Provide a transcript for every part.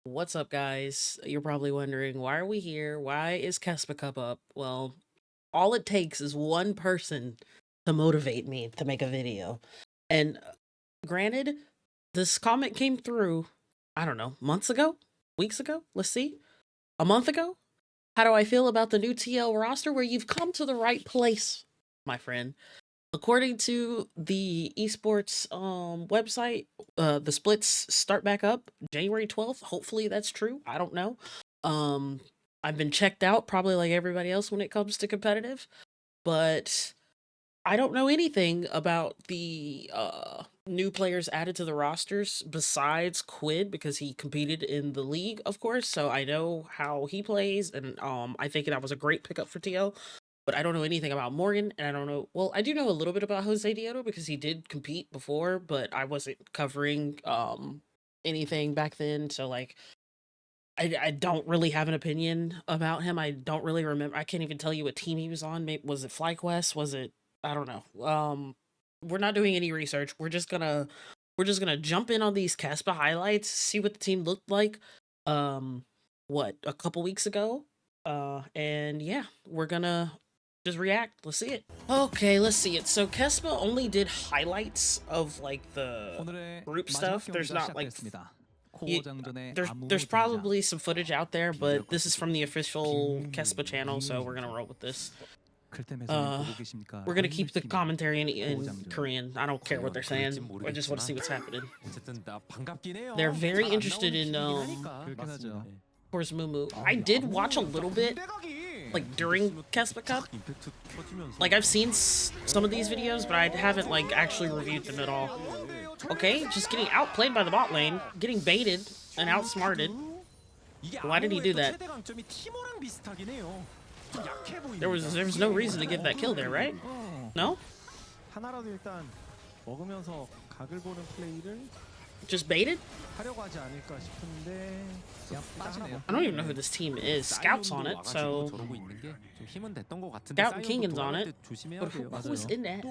What's up, guys? You're probably wondering, why are we here? Why is Kespa Cup up? Well, all it takes is one person to motivate me to make a video. And granted, this comment came through, I don't know, months ago? Weeks ago? Let's see. A month ago? How do I feel about the new TL roster? Where you've come to the right place, my friend. According to the esports website, the splits start back up January 12th. Hopefully that's true. I don't know. Um, I've been checked out probably like everybody else when it comes to competitive, but I don't know anything about the new players added to the rosters besides Quid because he competed in the league, of course. So I know how he plays, and I think that was a great pickup for TL, but I don't know anything about Morgan, and I don't know. Well, I do know a little bit about Jose Dioto because he did compete before, but I wasn't covering anything back then. So like, I don't really have an opinion about him. I don't really remember. I can't even tell you what team he was on. Maybe was it FlyQuest? Was it? I don't know. We're not doing any research. We're just gonna jump in on these Caspa highlights, see what the team looked like. What, a couple weeks ago? And yeah, we're gonna just react. Let's see it. Okay, let's see it. So Kespa only did highlights of like the group stuff. There's not like there's probably some footage out there, but this is from the official Kespa channel, so we're gonna roll with this. We're gonna keep the commentary in Korean. I don't care what they're saying. I just want to see what's happening. They're very interested in course Mumu. I did watch a little bit like during Kespa Cup. Like I've seen some of these videos, but I haven't like actually reviewed them at all. Okay, just getting outplayed by the bot lane, getting baited and outsmarted. Why did he do that? There was no reason to give that kill there, right? No? Just baited? I don't even know who this team is. Scout's on it, so Scout and Kingan's on it. But who is in that?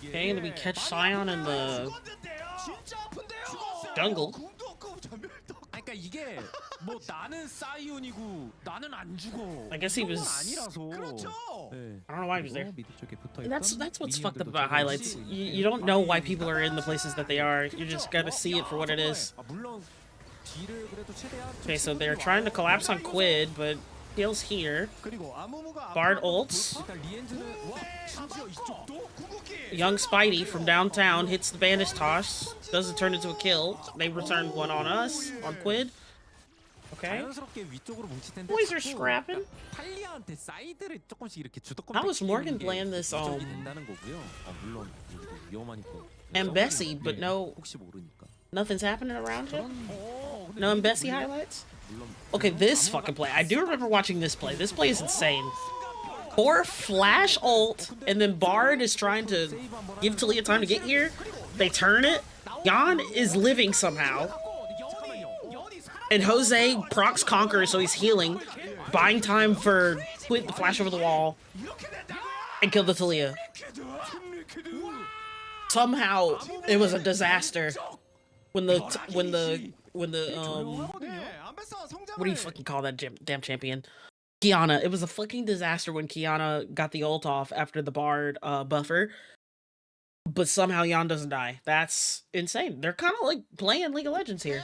Okay, let me catch Sion in the jungle. I guess he was. I don't know why he was there. That's what's fucked up about highlights. You don't know why people are in the places that they are. You just gotta see it for what it is. Okay, so they're trying to collapse on Quid, but Heal's here. Bard ults. Young Spidey from downtown hits the banish toss. Doesn't turn into a kill. They return one on us, on Quid. Okay. Boys are scrapping. How is Morgan playing this Mbessi, but nothing's happening around him? No Mbessi highlights? Okay, this fucking play. I do remember watching this play. This play is insane. 4 flash ult, and then Bard is trying to give Taliyah time to get here. They turn it. Yan is living somehow. And Jose procs Conquer, so he's healing. Buying time for Quid to flash over the wall. And kill the Taliyah. Somehow, it was a disaster. When the what do you fucking call that damn champion? Qiyana. It was a fucking disaster when Qiyana got the ult off after the Bard buffer. But somehow Yan doesn't die. That's insane. They're kind of like playing League of Legends here.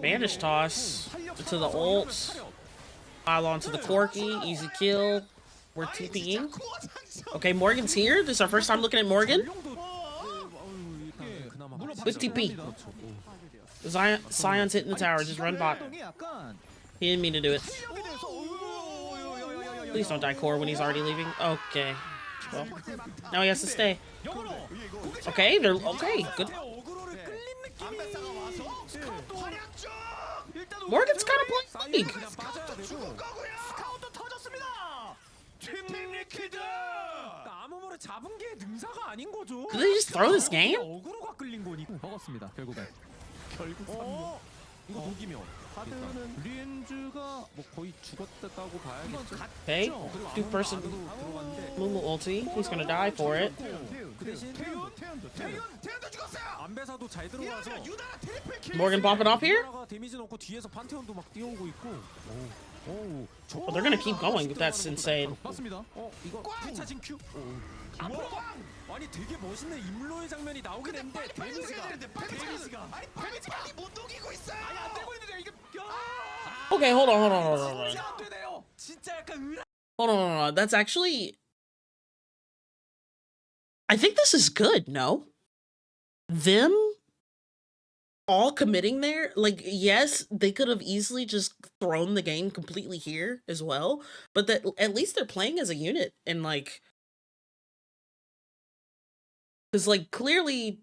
Banish toss to the ult. Pile onto the Corki. Easy kill. We're TPing. Okay, Morgan's here. This is our first time looking at Morgan. With TP. Sion's hitting the tower. Just run bot. He didn't mean to do it. Please don't die core when he's already leaving. Okay. Well, now he has to stay. Okay, they're okay. Good. Morgan's kind of playing league. Did they just throw this game? 카드는 리엔즈가 뭐 거의 죽었다고 봐야겠죠. Okay, 그리고 two person 들어갔는데 Mumu ulti. He's gonna die for it. 그 대신 태연도 죽었어요. 안배사도 잘 들어와서 유나라 트리플 킬. Morgan popping off here? 유나라가 데미지 넣고 뒤에서 판테온도 막 뛰어오고 있고. 오, Well, they're gonna keep going. That's insane. 맞습니다. 이거 피차진 큐. 앞으로 아니 되게 멋있는 임로의 장면이 나오긴 했는데 데미지가 아니 데미지 빨리 못 녹이고 있어요. 아니 안 되고 있는데 이게 Okay, hold on. 진짜 안 되네요. 진짜 약간 Hold on. That's actually. I think this is good, no? Them all committing there? Like, yes, they could have easily just thrown the game completely here as well, but that at least they're playing as a unit and like. Because, like, clearly,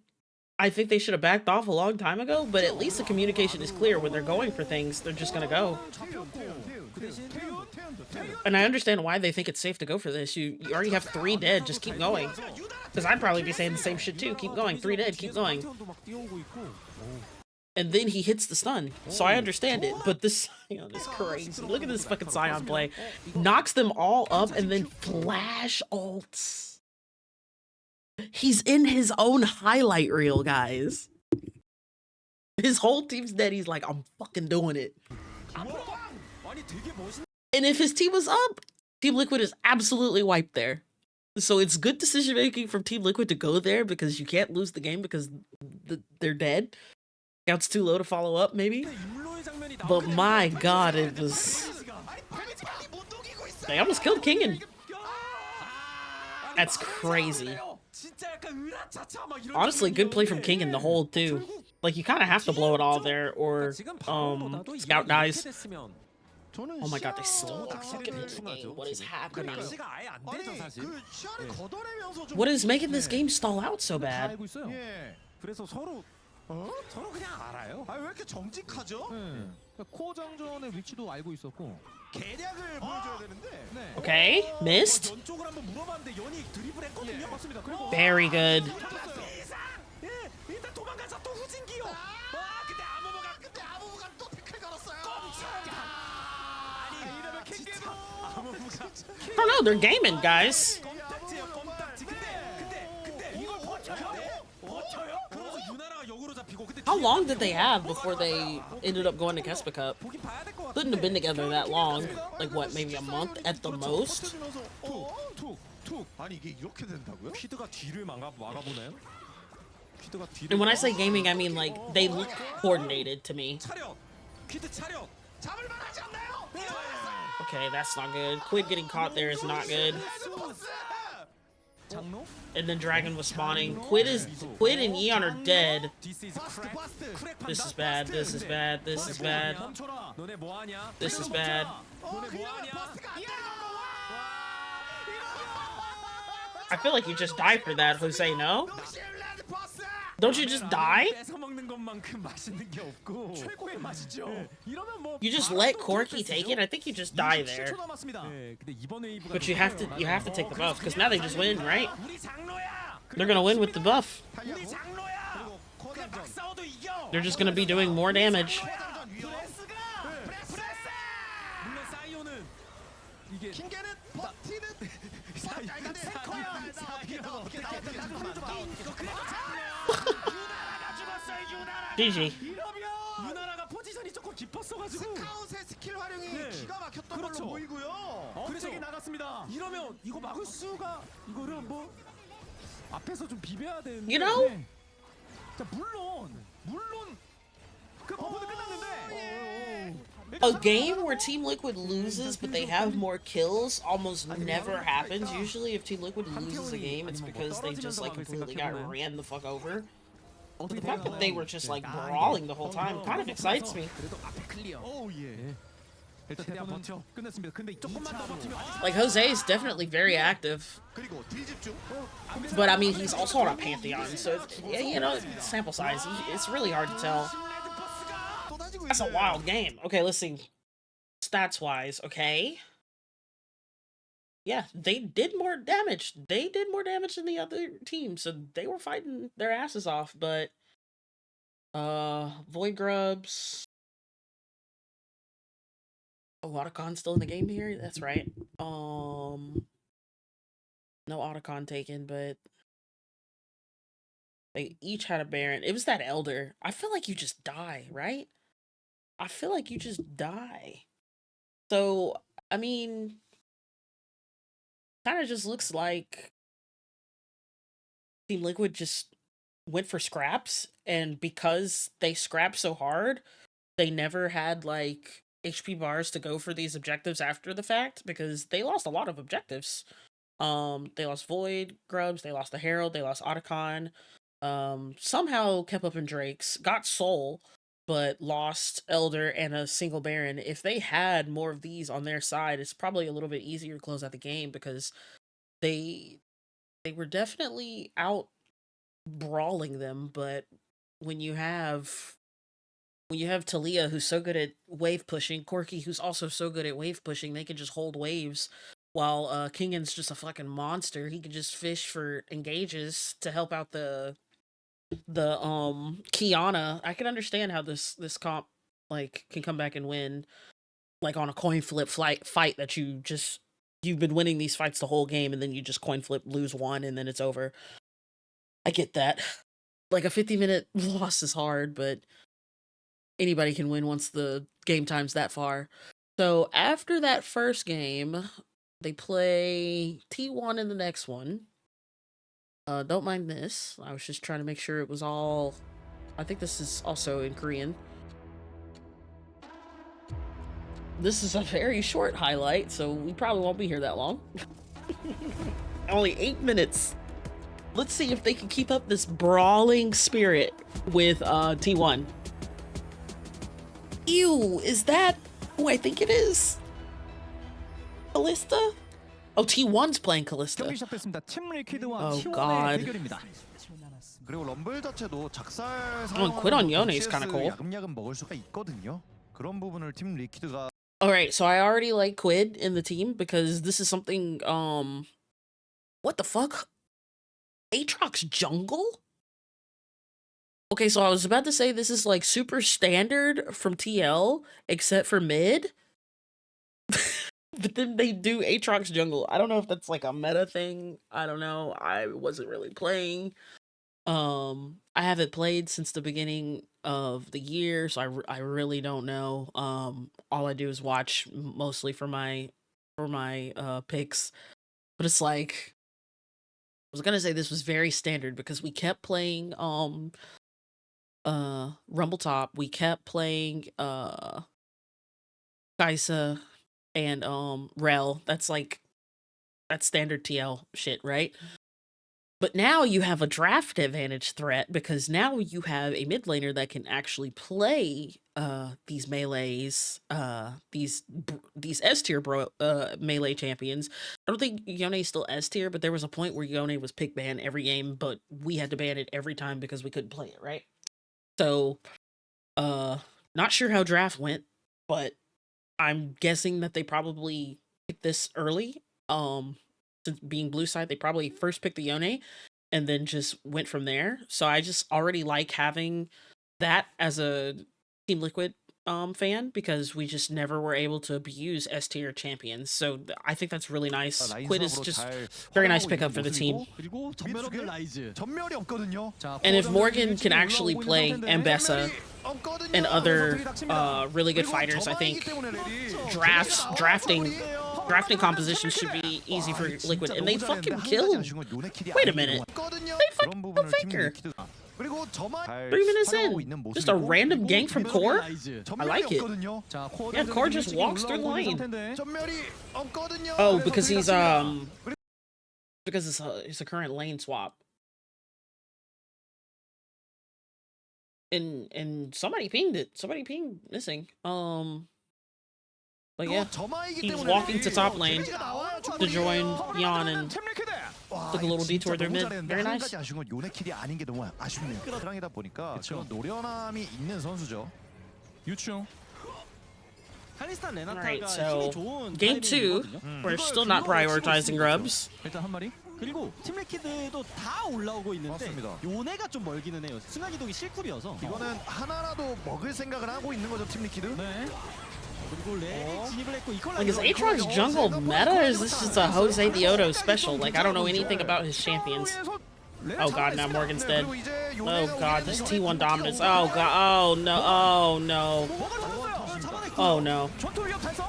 I think they should have backed off a long time ago, but at least the communication is clear. When they're going for things, they're just gonna go. And I understand why they think it's safe to go for this. You already have 3 dead, just keep going. Because I'd probably be saying the same shit too. Keep going, 3 dead, keep going. And then he hits the stun. So I understand it, but this Sion is crazy. Look at this fucking Sion play. Knocks them all up and then flash ults. He's in his own highlight reel, guys. His whole team's dead. He's like, I'm fucking doing it. And if his team was up, Team Liquid is absolutely wiped there. So it's good decision making from Team Liquid to go there because you can't lose the game because they're dead. Scouts too low to follow up, maybe. But my god, it was. They almost killed Kingen. That's crazy. Honestly, good play from Kingen the whole too. Like you kind of have to blow it all there, or Scout dies. Oh my god, they stole the fucking game. What is happening? What is making this game stall out so bad? 그래서 서로 그냥 알아요. 왜 이렇게 정직하죠? 코어 장전의 위치도 알고 있었고 계략을 보여줘야 되는데. Okay, missed. 연쪽을 한번 물어봤는데 연이 드리블 했거든요. 맞습니다. 그리고 Very good. 일단 도망가서 또 후진기요. 근데 아무무가 또 태클 걸었어요. 아니 이러면 킹게도 아무무가 I don't know, they're gaming, guys. 껌딱지예요. 껌딱지. 근데 이걸 버텨요? 그래서 유나라가 역으로 잡히고 근데 How long did they have before they ended up going to Kespa Cup? 보긴 봐야 될것 같아. Couldn't have been together that long. Like what, maybe a month at the most? 툭. 아니 이게 이렇게 된다고요? 퀴드가 뒤를 막아보나요? 퀴드가 뒤를 And when I say gaming, I mean like they look coordinated to me. 차렷! 퀴드 차렷! 잡을 만하지 않나요? Okay, that's not good. Quid getting caught there is not good. 장로? And then Dragon was spawning. Quid and Eon are dead. This is crack. This is bad. This is bad. This is bad. 너네 뭐하냐? This is bad. 너네 뭐하냐? I feel like you just die for that, Jose, no? Don't you just die? 뺏어 먹는 것만큼 맛있는 게 없고 최고의 맛이죠. 이러면 뭐 You just let Corky take it? I think you just die there. 네, 근데 이번 웨이브가 But you have to take the buff, because now they just win, right? 우리 장로야. They're gonna win with the buff. 우리 장로야. 그냥 막 싸워도 이겨. They're just gonna be doing more damage. 프레스. 물론 사이오는 이게 킹게는 버티는 GG. 유나라가 포지션이 조금 깊었어가지고 스카웃의 스킬 활용이 네. 기가 막혔던 그렇죠. 걸로 보이고요. 그래서 나갔습니다. 이러면 이거 막을 수가 이거를 뭐 앞에서 좀 비벼야 되는데. You know? 네. 자 물론 그 버프도 끝났는데. A game where Team Liquid loses but they have more kills almost never happens. Usually if Team Liquid loses a game, it's because they just like completely got ran the fuck over. But the fact that they were just like brawling the whole time kind of excites me. 그래도 앞에 클리어. 오 예. 일단 대한 버텨. 끝냈습니다. 근데 조금만 더 버티면 Like Jose is definitely very active, 그리고 딜 집중. but I mean he's also on a Pantheon, so yeah, you know, sample size, it's really hard to tell. That's a wild game. Okay, let's see. Stats wise, okay. Yeah, they did more damage. They did more damage than the other team, so they were fighting their asses off, but Void Grubs Oh, Otacon still in the game here? That's right. No Otacon taken, but they each had a Baron. It was that Elder. I feel like you just die, right? I feel like you just die. So, I mean, kind of just looks like Team Liquid just went for scraps, and because they scrapped so hard, they never had like HP bars to go for these objectives after the fact because they lost a lot of objectives. They lost Void Grubs, they lost the Herald, they lost Otacon. Somehow kept up in Drake's, got Soul, but lost Elder and a single Baron. If they had more of these on their side, it's probably a little bit easier to close out the game because they were definitely out brawling them. But when you have Talia, who's so good at wave pushing, Corki, who's also so good at wave pushing, they can just hold waves. While Kingan's just a fucking monster. He can just fish for engages to help out the Kiana. I can understand how this comp like can come back and win like on a coin flip fight that you've been winning these fights the whole game and then you just coin flip, lose one, and then it's over. I get that. Like a 50-minute loss is hard, but anybody can win once the game time's that far. So after that first game, they play T1 in the next one. Don't mind this. I was just trying to make sure it was all... I think this is also in Korean. This is a very short highlight, so we probably won't be here that long. Only 8 minutes. Let's see if they can keep up this brawling spirit with T1. Ew, is that who I think it is? Kalista? Oh, T1's playing Kalista. 경기 시작됐습니다. 팀 리퀴드와 Oh, T1의 God. 대결입니다. 그리고 럼블 자체도 작살 quit on Yone is kinda cool. 야금야금 먹을 수가 있거든요. 그런 부분을 팀 리퀴드가 Alright, so I already like Quid in the team because this is something, what the fuck? Aatrox jungle? Okay, so I was about to say this is like super standard from TL, except for mid. But then they do Aatrox jungle. I don't know if that's like a meta thing. I don't know. I wasn't really playing. I haven't played since the beginning of the year, so I really don't know. All I do is watch mostly for my picks. But it's like I was gonna say this was very standard because we kept playing Rumble Top, we kept playing Kaisa and Rel. That's standard TL shit, right? But now you have a draft advantage threat because now you have a mid laner that can actually play these melees, these S tier melee champions. I don't think Yone is still S tier, but there was a point where Yone was pick banned every game, but we had to ban it every time because we couldn't play it, right? So, not sure how draft went, but I'm guessing that they probably picked this early. Since being blue side, they probably first picked the Yone and then just went from there. So I just already like having that as a Team Liquid fan because we just never were able to abuse S tier champions. So I think that's really nice. Quid is just very nice pickup for the team. 그리고 전멸 없는 라이즈. 전멸이 없거든요. And if Morgan can actually play Ambessa and other really good fighters, I think drafting compositions should be easy for Liquid. And they fucking killed. Wait a minute. They fucking killed Faker. 3 minutes in. Just a random gank from Core? I like it. Yeah, Core just walks through the lane. Oh, because he's because it's a current lane swap. And somebody pinged it. Somebody pinged missing. But yeah, he's walking to top lane to join Yon and took a little detour there mid. Very nice. 아쉬운 건 요네킬이 아닌 게 너무 아쉽네요. 사랑이다 보니까 그런 노련함이 있는 선수죠. 유충. Alright, so game 2, we're still not prioritizing grubs. 일단 한 마리. 그리고 팀 리퀴드도 다 올라오고 있는데 맞습니다. 요네가 좀 멀기는 해요. 순간 이동이 실쿨이어서. 이거는 하나라도 먹을 생각을 하고 있는 거죠 팀 리퀴드. 네. 그리고 레지 진입을 했고 이퀄라이저. Like, is Aatrox jungle meta, or is this just a Jose Diodo special? Like, I don't know anything about his champions. Oh god, now Morgan's dead. Oh god, this T1 dominance. Oh god, oh no, oh no. Oh no. 전투 위협 달성.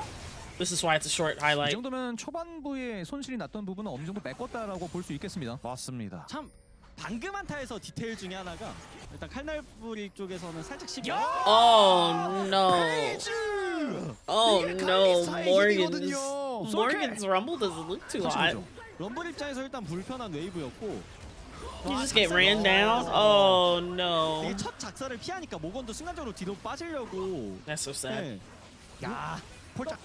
This is why it's a short 이 highlight. 정도면 초반부에 손실이 났던 부분은 어느 정도 메꿨다라고 볼 수 있겠습니다. 맞습니다. 참 방금 한타에서 디테일 중에 하나가 일단 칼날부리 쪽에서는 살짝 시비. Oh no. Oh no, Morgan's rumble doesn't look too hot. 럼블 입장에서 일단 불편한 웨이브였고. You just get ran down? Oh no. 이게 첫 작사를 피하니까 모건도 순간적으로 뒤로 빠지려고. That's so sad. 네. 야, 폴짝.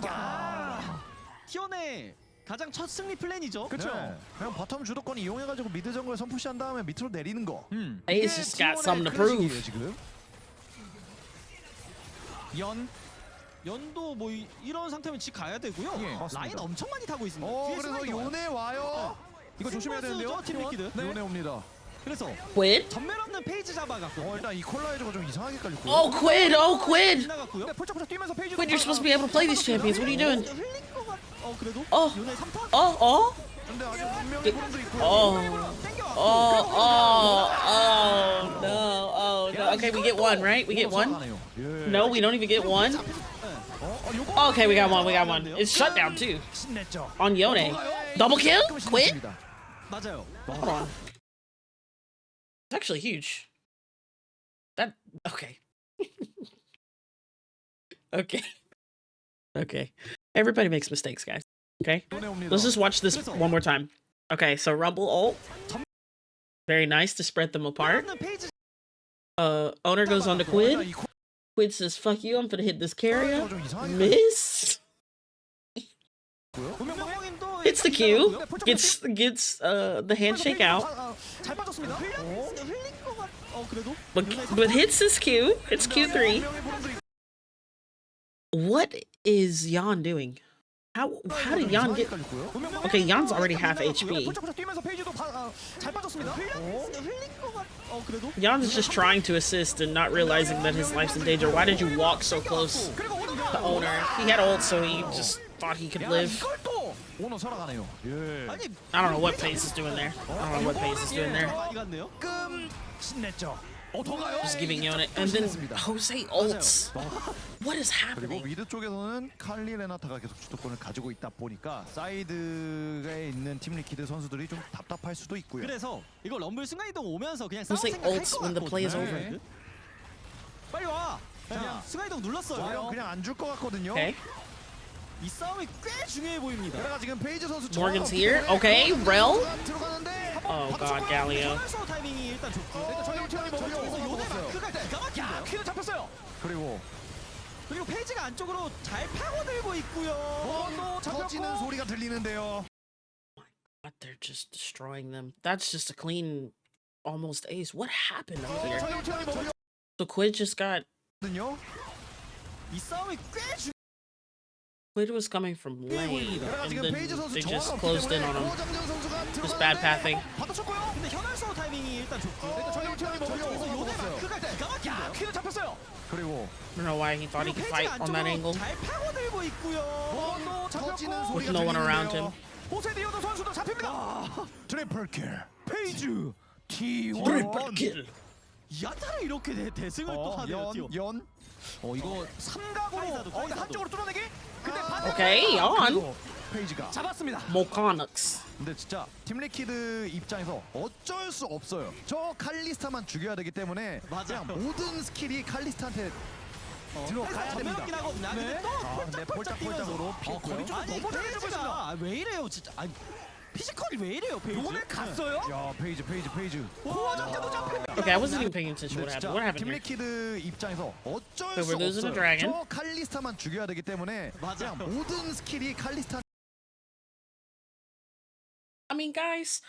야. 티원의 가장 첫 승리 플랜이죠. 그렇죠. 그냥 바텀 주도권 이용해가지고 미드 정글에 선푸시한 다음에 밑으로 내리는 거. A's just got something to prove. 지금. 연도 뭐 이런 상태면 집 가야 되고요. 예, 라인 맞습니다. 엄청 많이 타고 있습니다. 뒤에 그래서 스나이더 와요. 요네 와요. 이거 조심해야 되는데요. 팀 리퀴드. 네. 요네 옵니다. 그래서 Quid? 전멸 없는 페이지 잡아갔고. 일단 이 콜라이저가 좀 이상하게 깔렸고. Oh, Quid! Oh, Quid! 지나갔고요. 폴짝폴짝 뛰면서 페이지. Quid, you're supposed to be able to play these champions. What are you doing? 흘린 거 같. 그래도. 어. 요네 3턴. Oh. 근데 아직 분명히 그런 도 있고요. 땡겨왔고. Oh, no. Okay, we get one, right? We get one? 예. No, we don't even get one? Okay, we got one. It's shut down too. 신냈죠. On Yone. Double kill? Quid? 신냈습니다. 맞아요. Hold on. It's actually huge. Okay. Okay. Everybody makes mistakes, guys. Okay? 요네 옵니다. Let's just watch this one more time. Okay, so Rumble ult. Very nice to spread them apart. 없는 페이지 Owner goes on to Quid. 이 Quid says, fuck you, I'm gonna hit this carrier. 콜라이저가 좀 이상하게 Miss. 운명왕님도 Hits the Q. Gets the handshake out. 잘 빠졌습니다. 흘린 거 같. 그래도. But hits his Q. It's Q3. What is Yan doing? How did Yan get... Okay, Yan's already half HP. 폴짝폴짝 뛰면서 페이지도 잘 빠졌습니다. 흘린 거 같. 그래도. Yan's just trying to assist and not realizing that his life's in danger. Why did you walk so close to Owner? He had ult, so he just thought he could live. 이걸 또 오너 살아가네요. 예. 아니 I don't know what Pace is doing there. I don't know what Pace is doing there. 많이 갔네요. 신냈죠. 더 가요. Just giving Yone. And then Jose ults. What is 그리고 happening? 미드 쪽에서는 칼리 레나타가 계속 주도권을 가지고 있다 보니까 사이드에 있는 팀 리퀴드 선수들이 좀 답답할 수도 있고요. 그래서 이거 럼블 순간이동 오면서 그냥 싸울 Jose 생각할 ults 것 when the play is 같거든요. over. 빨리 와. 그냥 순간이동 눌렀어요. 그냥 안 줄 것 같거든요. Okay. 이 싸움이 꽤 중요해 보입니다. 그래가 지금 페이지 선수 Morgan's here. Okay, Rel. 들어가는데 Oh god, Galio. 선수 타이밍이 일단 좋고. 저기서 요네 마크가 기가 막힌데요. 퀴즈 잡혔어요. 그리고 그리고 페이지가 안쪽으로 잘 파고들고 있고요. 터지는 소리가 들리는데요. But they're just destroying them. That's just a clean, almost ace. What happened up here? So Quid just got... 이 싸움이 꽤 중요해. Quid was coming from lane, 그래가 and 지금 then 페이지 선수 they just 정화가 없기 closed in 때문에 on him. 고장전 선수가 Just bad pathing. 받아쳤고요. 근데 현알 쏘 타이밍이 일단 좋고. 저기서 요네 마크가 기가 막힌데요. 퀴즈 잡혔어요. 그리고 I don't know why he thought he could fight on that angle 잘 파고들고 있고요. 터지는 잡혔고 with 소리가 no one around him. 호세디오도 선수도 잡힙니다. 트리플 킬. 페이지 T1. Triple kill. 야타를 이렇게 대승을 또 하네요. 티오. 연. 이거 삼각으로. 카이사도, 근데 카이사도. 한쪽으로 뚫어내기. 근데 반대. Okay, on. 그리고 페이지가. 잡았습니다. Moconux. 근데 진짜 팀 리퀴드 입장에서 어쩔 수 없어요. 저 칼리스타만 죽여야 되기 때문에 맞아요. 그냥 모든 스킬이 칼리스타한테 들어가야 됩니다. 전멸하긴 하거든요. 근데 또 근데 폴짝폴짝 폴짝폴짝으로 뛰면서. 피했고요. 거리 좀 아니 너무 잘해주고 있습니다. 페이지가 왜 이래요 진짜. 아니 피지컬이 왜 이래요 페이지. 요네 갔어요. 야 페이지. 고화전태도 잡힙니다. Okay, I wasn't even paying attention 근데 to 진짜 what happened. 팀 What happened here? 리퀴드 입장에서 어쩔 So 수 we're losing a 없어요. dragon. 저 칼리스타만 죽여야 되기 때문에 맞아요. 그냥 모든 스킬이 칼리스타. I mean, guys,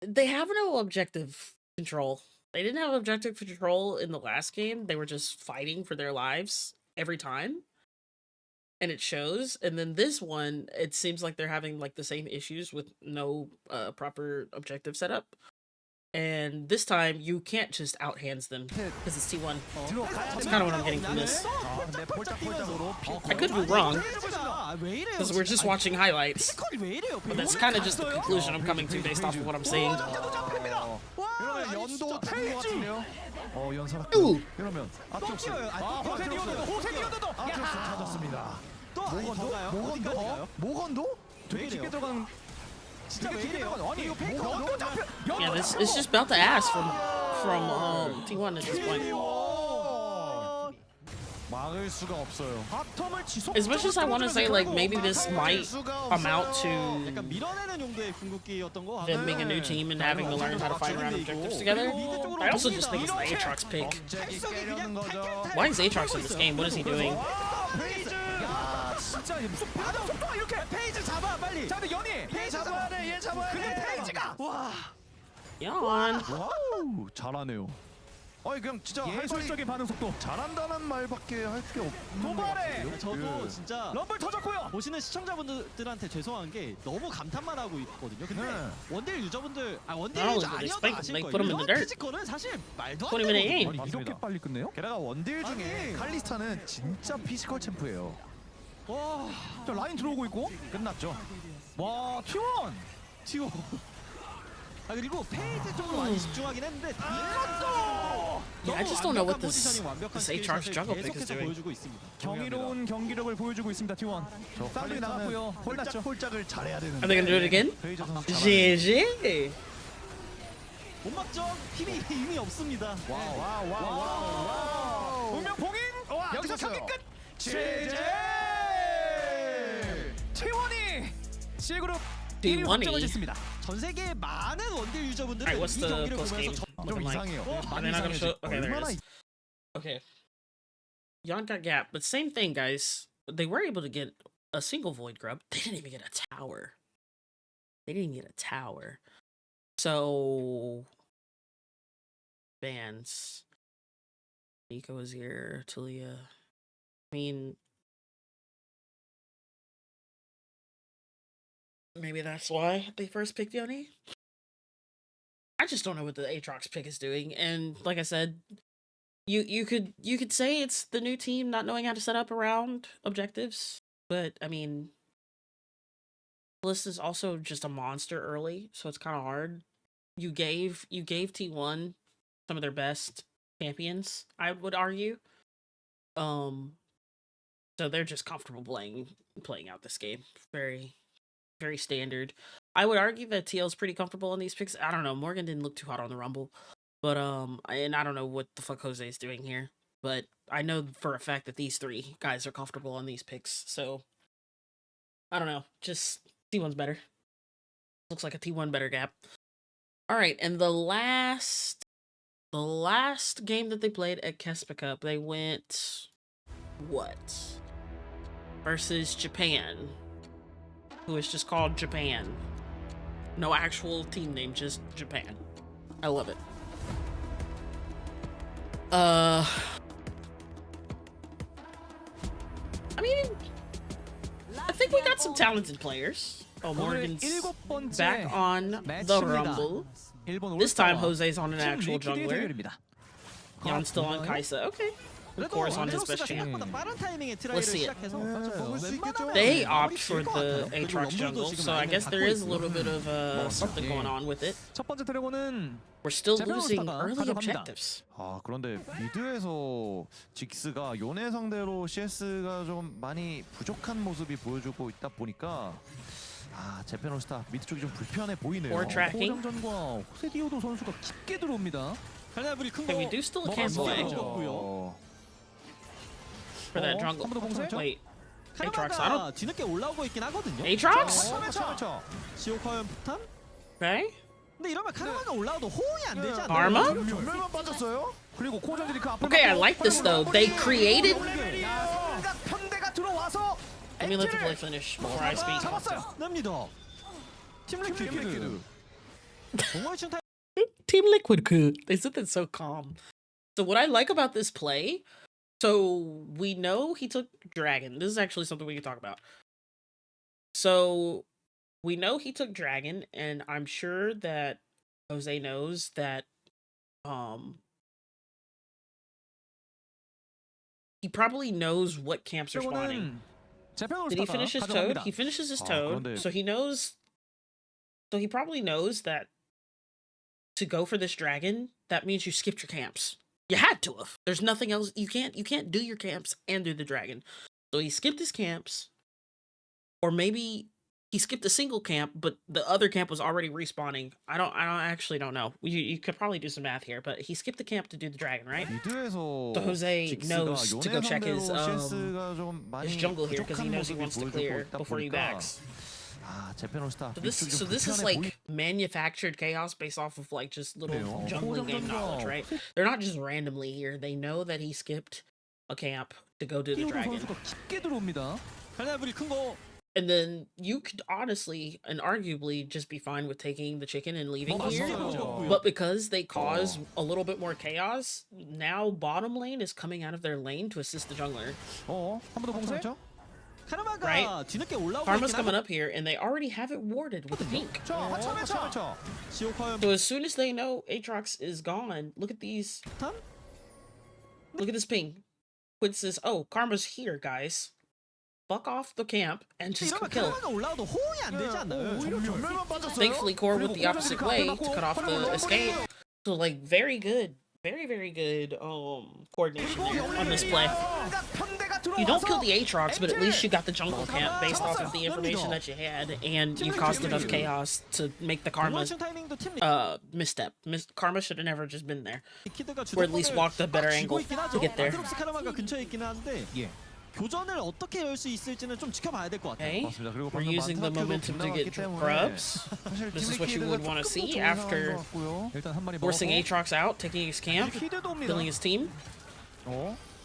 they have no objective control. They didn't have objective control in the last game. They were just fighting for their lives every time. And it shows. And then this one, it seems like they're having like the same issues with no proper objective setup. and this time you can't just outhands them because it's T1. That's kind of what I'm getting from this. 아, 근데 폴짝폴짝으로 I could be wrong 왜 이래요? because we're just watching highlights, 피지컬이 왜 이래요? but that's kind of just the conclusion I'm coming to based off of what I'm seeing. 이러면 연도 다른 것 같은데요? 연사락. Ooh. 이러면 아트록스. 호세디오도 아트록스 찾았습니다. 더 가요? 어디까지 가요? 모건도? 되게 깊게 들어간 진짜 왜 되게 깊게 이래요? 들어간 아니 이거 페이커 연도 잡혀 Yeah, this it's just about the ass from T1 at this point. 막을 수가 없어요. 바텀을 지속 As much as I want to say like maybe this might amount 약간 to 밀어내는 용도의 궁극기였던 거 them being a new team and having to learn how to fight around objectives together, I also just think it's the Aatrox pick. 갑자기 깨려는 거죠. Why is Aatrox in this game? What is he doing? 페이즈. 야 진짜 무슨 바닥 속도가 이렇게 페이지 잡아 빨리. 자 근데 연이 얘 잡아야 돼. 얘 잡아야 돼. 근데 페이지가 와. Yawn. 와우, 잘하네요. 아니 그냥 진짜 할 소리 예술적인 반응 속도 잘한다는 말밖에 할 게 없는 것 도발에 같아요. 저도 진짜 럼블 터졌고요. 보시는 시청자분들한테 죄송한 게 너무 감탄만 하고 있거든요. 근데 네. 원딜 유저분들 원딜 Not 유저 only did they 아니어도 spike 아실 them, they 거예요. put him in the 이런 dirt. 피지컬은 사실 말도 안 20 minute 되거든요. game. 아니 이렇게 맞습니다. 빨리 끝내요? 게다가 원딜 중에 아니. 칼리스타는 진짜 피지컬 챔프예요. 와, 자 라인 들어오고 있고 끝났죠. 와 T1 지금 아 그리고 페이지 쪽으로 많이 집중하긴 했는데 Yeah, I just don't know what this Aatrox jungle pick is 계속해서 doing. 보여주고 있습니다. 경이로운 경기력을 보여주고 있습니다 T1 저 쌍둥이 나갔고요. 끝났죠. 폴짝폴짝을 잘해야 되는데. Are they gonna do it again? 페이저 선수 잘하네. GG. 못 막죠? 힘이 이미 없습니다. 와우. 운명 봉인 여기서 경기 끝 제제. T1이 C그룹 T1이. 1위 확정을 짓습니다. 전 세계 많은 원딜 유저분들은 Alright, what's 이 the 경기를 post 보면서 game? 좀 Looking like? 이상해요. 어? Are they not gonna show? Okay, there 얼마나 it is. Okay. Yon got gap, but same thing, guys. They were able to get a single void grub. They didn't even get a tower. They didn't get a tower. So bans. Nico is here. Talia. I mean, maybe that's why they first picked Yoni. I just don't know what the Aatrox pick is doing, and like I said, you could say it's the new team not knowing how to set up around objectives, but I mean, Bliss is also just a monster early, so it's kind of hard. You gave T1 some of their best champions, I would argue. So they're just comfortable playing out this game. Very, very standard. I would argue that TL's pretty comfortable in these picks. I don't know. Morgan didn't look too hot on the Rumble. But and I don't know what the fuck Jose is doing here. But I know for a fact that these three guys are comfortable on these picks. So I don't know. Just T1's better. Looks like a T1 better gap. Alright, and the last game that they played at Kespa Cup, they went what? Versus Japan. Who is just called Japan. No actual team name, just Japan. I love it. I mean, I think we got some talented players. Oh, 오늘 Morgan's 일곱 번째 back on the 매치입니다. Rumble. 일본 This time 올스타와 Jose's on an 팀 actual 리퀴드의 jungler. 대결입니다. Jan's still on Kaisa. Okay. Of course, on his best champ. 생각보다 빠른 타이밍에 Let's 트라이를 see it. 시작해서 먹을 수 있겠죠? They 웬만하면 opt 머리 for 찔것 the 같아요. 그리고 Aatrox 럼블도 jungle, 지금 so I 라인을 guess there 갖고 is a little bit of something 예. going on with it. 첫 번째 드래곤은 We're still 제페 losing 올스타가 early 가져갑니다. objectives. 아 그런데 미드에서 직스가 요네 상대로 CS가 좀 많이 부족한 모습이 보여주고 있다 보니까 아 제페노스타 미드 쪽이 좀 불편해 보이네요. Or tracking. 호장전과 호세디오도 선수가 깊게 들어옵니다. 갈라브리 큰 Okay, we 거. do still 뭐가 cancel 뭐가 it 없죠. for that 어, jungle. 한번더 봉쇄? Wait, Aatrox, I 카르마가 뒤늦게 올라오고 있긴 하거든요. Aatrox? 그렇죠. 지옥 화염 폭탄? Okay. 근데 이러면 카르마가 올라와도 호응이 안 되지 않나요? Karma? 전멸만 빠졌어요? 그리고 코전들이 그 앞을 Okay, I 막고 like this though. They created. 야, 편대가 들어와서 Let me let the play finish before I speak. 잡았어요. 납니다. 팀 리퀴드. 정말 춘타 Team Liquid could. They said that so calm. So what I like about this play, so we know he took Dragon. This is actually something we can talk about. So we know he took Dragon, and I'm sure that Jose knows that um he probably knows what camps are spawning. 이거는 재팬 Did he 올스타가 finish his toad? 가져갑니다. He finishes his 아, toad, 그런데- so he knows. So he probably knows that to go for this dragon, that means you skipped your camps. You had to have. There's nothing else. You can't do your camps and do the dragon. So he skipped his camps, or maybe he skipped a single camp, but the other camp was already respawning. I actually don't know. You could probably do some math here, but he skipped the camp to do the dragon, right? 미드에서 So Jose 직스가 knows to go 요네 check his, 상대로 CS가 좀 많이 His jungle here because he 부족한 knows he 모습을 wants to 보여주고 clear 있다 before he 보니까 backs. 아, 재팬 올스타 So this is like manufactured chaos based off of like just little 그래요. jungling game knowledge, right? They're not just randomly here. They know that he skipped a camp to go do the 히어로 dragon. 선수가 깊게 들어옵니다. 칼날불이 큰 거. And then you could honestly and arguably just be fine with taking the chicken and leaving here. 맞아요. But because they cause a little bit more chaos, now bottom lane is coming out of their lane to assist the jungler. 한 번 더 봉쇄. 카르마가 Right. 뒤늦게 올라오고 Karma's 있긴 coming 하고 up here and they already have it warded with the pink. 자, 하차매차. 지옥 화염 So as soon as they know Aatrox is gone, look at these. 탄? Look at this ping. Quid says, "Oh, Karma's here, guys. Fuck off the camp and just 이러면 kill." 카르마가 올라와도 호응이 안 되지 않나요? 오히려 전멸만 빠졌어요. Thankfully, Core with the opposite way to cut off the escape. So like very good, very good coordination there on this play. You don't kill the Aatrox, but at least you got the jungle camp based off of the information that you had, and you caused enough chaos to make the Karma 도망친 타이밍도 팀 misstep. Karma should have never just been there. 리퀴드가 Or at least 주도권을 walked a better 쥐고 angle 있긴 to 하죠. get there. 아트록스 카르마가 근처에 있긴 한데 예. 교전을 어떻게 열 수 있을지는 좀 지켜봐야 될 것 같아요. Okay, 맞습니다. 그리고 we're 방금 using the 만타큐도 momentum to get 빗나갔기 때문에 grubs. 사실 This is what you 팀리퀴드가 would wanna 조금 see 더 좋은 after 상황인 것 같고요. 일단 한 마리 forcing 먹었고. Aatrox out, taking his camp, 퀴드도 옵니다. killing his team.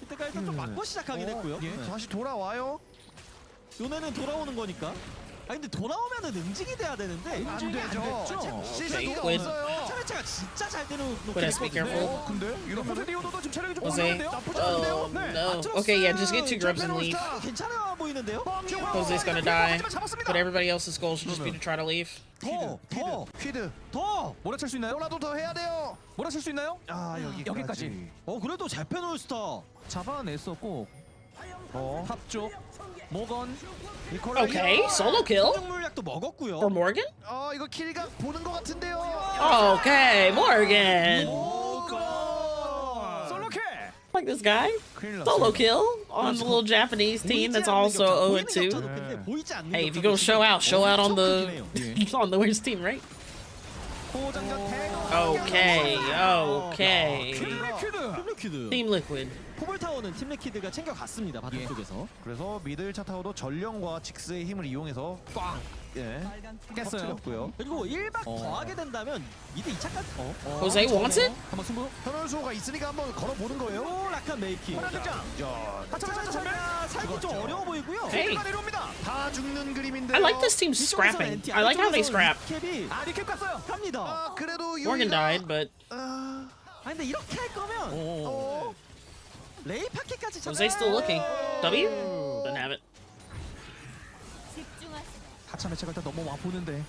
이때가 일단 좀 맞고 시작하긴 했고요. 예. 네. 다시 돌아와요. 요네는 돌아오는 거니까. 아 근데 돌아오면은 응징이 돼야 되는데 안 응징이 안 되죠. 됐죠. 시즌도 Quid. 없어요. 차례차가 진짜 잘 때려놓고 Quid has to be careful. 근데 이러면서 이러면 리오도도 지금 체력이 좀 Jose. 올라가는데요? 나쁘지 않은데요? Oh 네. no. Okay, yeah, just get 2 grubs and leave. 괜찮아 보이는데요? Jose's gonna die. 잡았습니다. But everybody else's goal should just be to try to leave. 더 퀴드 몰아칠 수 있나요? 뭐라도 더 해야 돼요. 몰아칠 수 있나요? 아 여기까지. 그래도 재팬 올스타 잡아냈었고 탑쪽 모건 Okay, solo kill 물약도 먹었고요. for Morgan. 이거 킬각 보는 것 같은데요. Okay, Morgan. 솔로캐. Like this guy. 큰일 났어요. Solo kill on the little Japanese team that's also 0-2. Hey, if you're gonna show out on the on the worst team, right? 고장전 Okay, okay. 팀리퀴드. Team Liquid. 포블타워는 팀리퀴드가 챙겨갔습니다. 바텀 예. 쪽에서. 그래서 미드 1차 타워도 전령과 직스의 힘을 이용해서 꽝. 예. 깼어요. 터뜨렸고요. 그리고 1박 더 하게 된다면 미드 2차까지 Jose wants it? 한번 승부. 현원수호가 있으니까 한번 걸어보는 거예요. 락한 메이킹. 야, 하차차차 살기 좀 어려워 보이고요. Hey, 내려옵니다. 다 죽는 그림인데요. I like this team scrapping. I like how they scrap. 캡이 리캡 갔어요. 합니다. 그래도 Morgan died, but 아 근데 이렇게 할 거면 레이 파켓까지 Jose still looking. W? Doesn't have it. 하차매차가 일단 넘어와 보는데.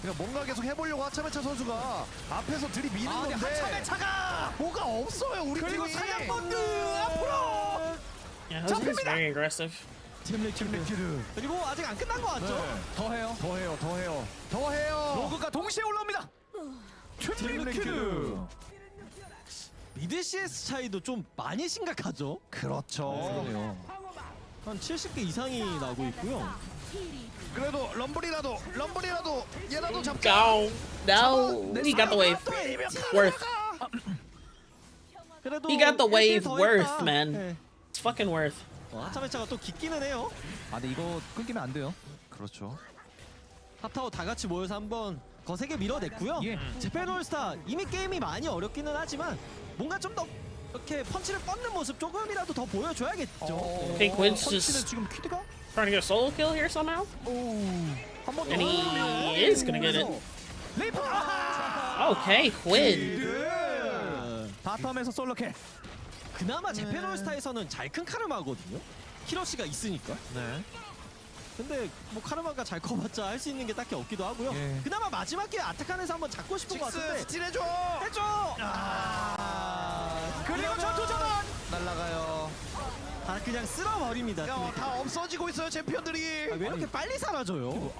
그러니까 뭔가 계속 해보려고 하차메차 선수가 앞에서 들이미는 건데 하차매차가 뭐가 없어요 우리 그리고 팀이. 사냥꾼들 앞으로. Yeah, Jose's very aggressive. 팀리퀴드. 그리고 아직 안 끝난 거 같죠? 더해요. 더 해요. 로그가 동시에 올라옵니다. 팀리퀴드. 미드 CS 차이도 좀 많이 심각하죠? 그렇죠. 한 70개 이상이 나고 있고요. 그래도 럼블이라도 얘라도 잡자. Go. No. He got the wave. Worth. 그래도 He got the wave 1대 더 worth, 했다. man. 네. It's fucking worth. 하차매차가 또 깊기는 해요. 아 근데 이거 끊기면 안 돼요. 그렇죠. 탑타워 다 같이 모여서 한번 거세게 밀어냈고요. 예. 재팬 올스타 이미 게임이 많이 어렵기는 하지만 뭔가 좀 더 이렇게 펀치를 뻗는 모습 조금이라도 더 보여줘야겠죠. Okay, Quid's 펀치는 just 지금 퀴드가 trying to get a solo kill here somehow. 한번 And he is gonna get it. 레이프. Okay, Quid. 바텀에서 솔로캐. 그나마 재팬 올스타에서는 잘 큰 카르마거든요. 히로시가 있으니까. 네. 근데 뭐 카르마가 잘 커봤자 할 수 있는 게 딱히 없기도 하고요. 예. 그나마 마지막 기회 아타칸에서 한번 잡고 싶은 것 같은데. 스틸해줘. 해줘. 그리고 전투 전환. 날라가요. 다 그냥 쓸어버립니다. 야, 다 없어지고 있어요 챔피언들이. 왜 이렇게 빨리 사라져요?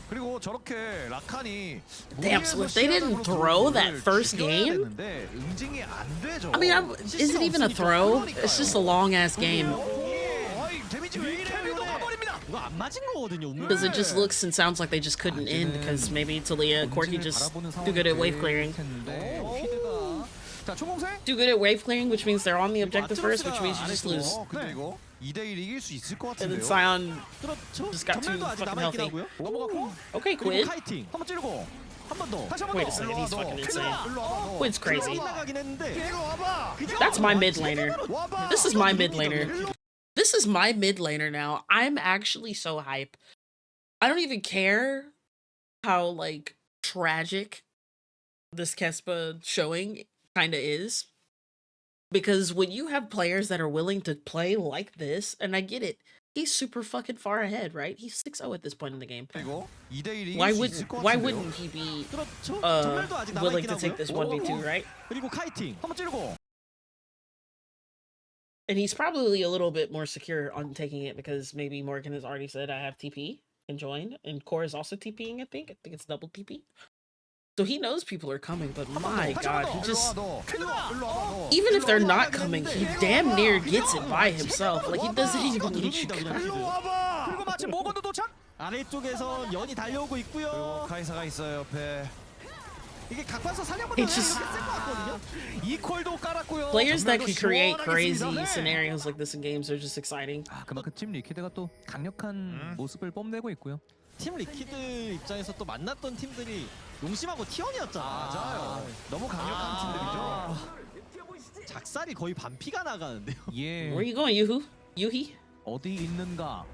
그리고 저렇게 라칸이 Damn, so if they didn't throw that first game? 응징이 안 되죠. I mean, is it even a throw? It's just a long ass game. 아이, 데미지 왜 이래? 가버립니다. 이거 안 맞은 거거든요. Because it just looks and sounds like they just couldn't end because maybe Talia and Corki just too good at wave clearing. 자, 총공세? Too good at wave clearing, which means they're on the objective first, which means you just lose. 근데 이거 2대1 이길 수 있을 것 And then 같은데요. Sion 그렇죠. just got too 전멸도 아직 fucking 남아있긴 healthy. 하고요. 넘어갔고 Okay, 그리고 Quid. 카이팅. 한번 찌르고 한 번 더. 다시 한번 Wait a 더. second, he's fucking insane. 일로 와봐, 너. Quid's crazy. 클로이 나가긴 했는데. 일로 와봐. That's my mid laner. 와봐. This is my mid laner. This is my mid laner now. I'm actually so hype. I don't even care how like tragic this Kespa showing kinda is. Because when you have players that are willing to play like this, and I get it, he's super fucking far ahead, right? He's 6-0 at this point in the game. 이거 2대1 Why 이길 수 would 있을 것 why 같은데요. wouldn't he be 그렇죠. 전멸도 아직 willing 남아있긴 to take 하고요. this 1v2, right? 그리고 카이팅. 한번 찌르고 And he's probably a little bit more secure on taking it because maybe Morgan has already said I have TP and join, and Core is also TPing. I think it's double TP. So he knows people are coming, but my god, he 일로 와, just 너. 일로 와봐, 너. even if they're not coming, he damn near gets it by himself. Like he doesn't even need you guys. 일로 와봐. 그리고 마침 모건도 도착. 아래쪽에서 연이 달려오고 그리고 있고요. 카이사가 있어요 옆에. 이게 각반서 사냥보다 It's just- 이렇게 쓸것 같거든요. 이퀄도 깔았고요. Players that can create 시원하게 crazy 씁니다. 네. scenarios like this in games are just exciting. 아, 그만큼 팀 리퀴드가 또 강력한 모습을 뽐내고 있고요. 팀 리퀴드 입장에서 또 만났던 팀들이 용심하고 티원이었잖아. 맞아요. 너무 강력한 팀들이죠. 작살이 거의 반피가 나가는데요. 예. Where you going, Yuhu? Yuhi? 어디 있는가?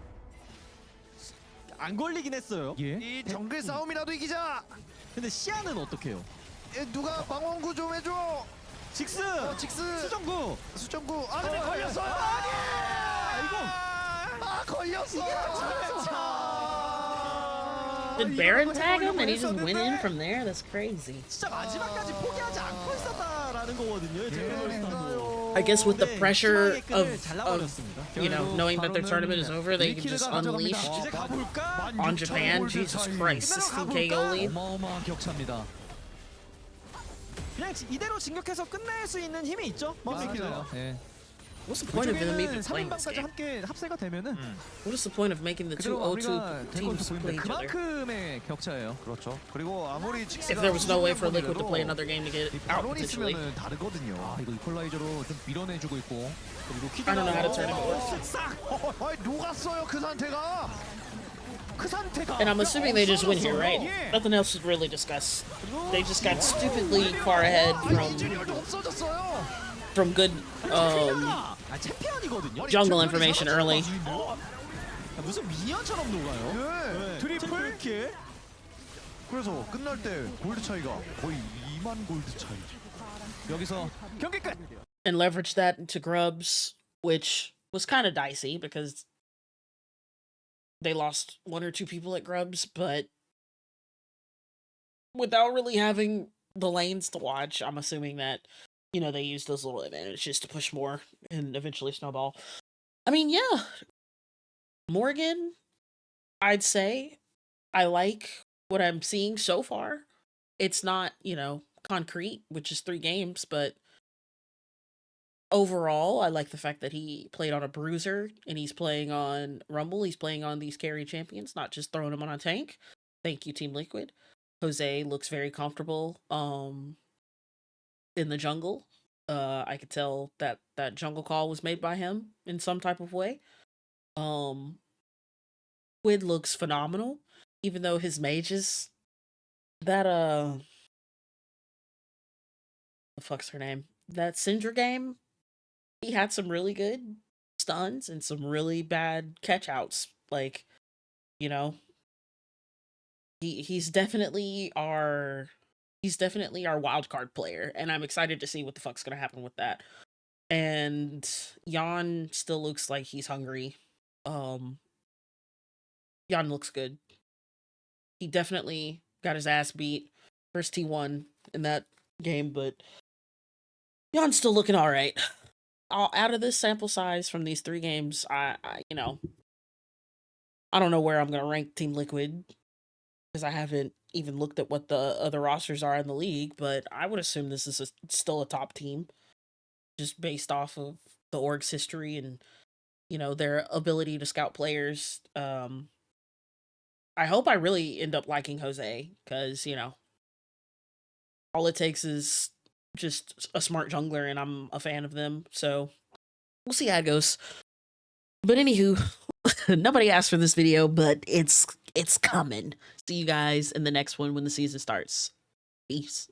안 걸리긴 했어요. 예. 이 정글 싸움이라도 이기자. 근데 시야는 어떡해요? 누가 방원구 좀 해줘. 직스! 직스. 수정구! 수정구. 아 근데 걸렸어요. 아 걸렸어. Did Baron tag him and he just went in from there? That's crazy. 진짜 마지막까지 포기하지 않고 있었다라는 거거든요. 제페로스타도. I guess with the pressure 희망의 끈을 of 잘라버렸습니다. you know knowing that their tournament is over, they can just unleash 이제 가볼까? on Japan. Jesus Christ, 16k goal lead. 어마어마한 격차입니다. 그냥 이대로 진격해서 끝낼 수 있는 힘이 있죠. 맞아요. 예. What's the point of them even 그쪽에는 playing this 3인방까지 game? 함께 합세가 되면은 What is the point of making the two 그대로 O2 마무리가 될 teams 것으로 play 보이는데 each other? 그만큼의 격차예요. 그렇죠. 그리고 아무리 직스가 If there was no way for 수준이라고 Liquid to play 하더라도 another game to get 이 out 바론이 potentially. 있으면은 다르거든요. 아, 이거 이퀄라이저로 좀 밀어내주고 있고. I don't know how to turn it over. 싹! 아이 녹았어요 그 상태가. 그 상태가. And I'm assuming they just win here, right? Nothing else to really discuss. They just got stupidly far ahead 이진열도 없어졌어요. from good 챔피언이거든요. jungle information early. 무슨 미니언처럼 녹아요. 네. 트리플 킬. 그래서 끝날 때 골드 차이가 거의 2만 골드 차이. 여기서 경기 끝. And leverage that into Grubs, which was kind of dicey because they lost one or two people at Grubs, but without really having the lanes to watch, I'm assuming that, you know, they used those little advantages to push more and eventually snowball. I mean, yeah. Morgan, I'd say I like what I'm seeing so far. It's not, you know, concrete, which is 3 games, but overall, I like the fact that he played on a bruiser and he's playing on Rumble. He's playing on these carry champions, not just throwing them on a tank. Thank you, Team Liquid. Jose looks very comfortable in the jungle. I could tell that that jungle call was made by him in some type of way. Quid looks phenomenal, even though his mage is that the fuck's her name? That Syndra game. He had some really good stuns and some really bad catch outs. Like, you know, he's definitely our wild card player, and I'm excited to see what the fuck's gonna happen with that. And Jan still looks like he's hungry. Jan looks good. He definitely got his ass beat. First T1 in that game, but Jan's still looking all right. Out of this sample size from these 3 games, I you know, I don't know where I'm gonna rank Team Liquid because I haven't even looked at what the other rosters are in the league, but I would assume this is still a top team, just based off of the org's history and their ability to scout players. I hope I really end up liking Jose because all it takes is just a smart jungler, and I'm a fan of them. So we'll see how it goes. But anywho, nobody asked for this video, but it's coming. See you guys in the next one when the season starts. Peace.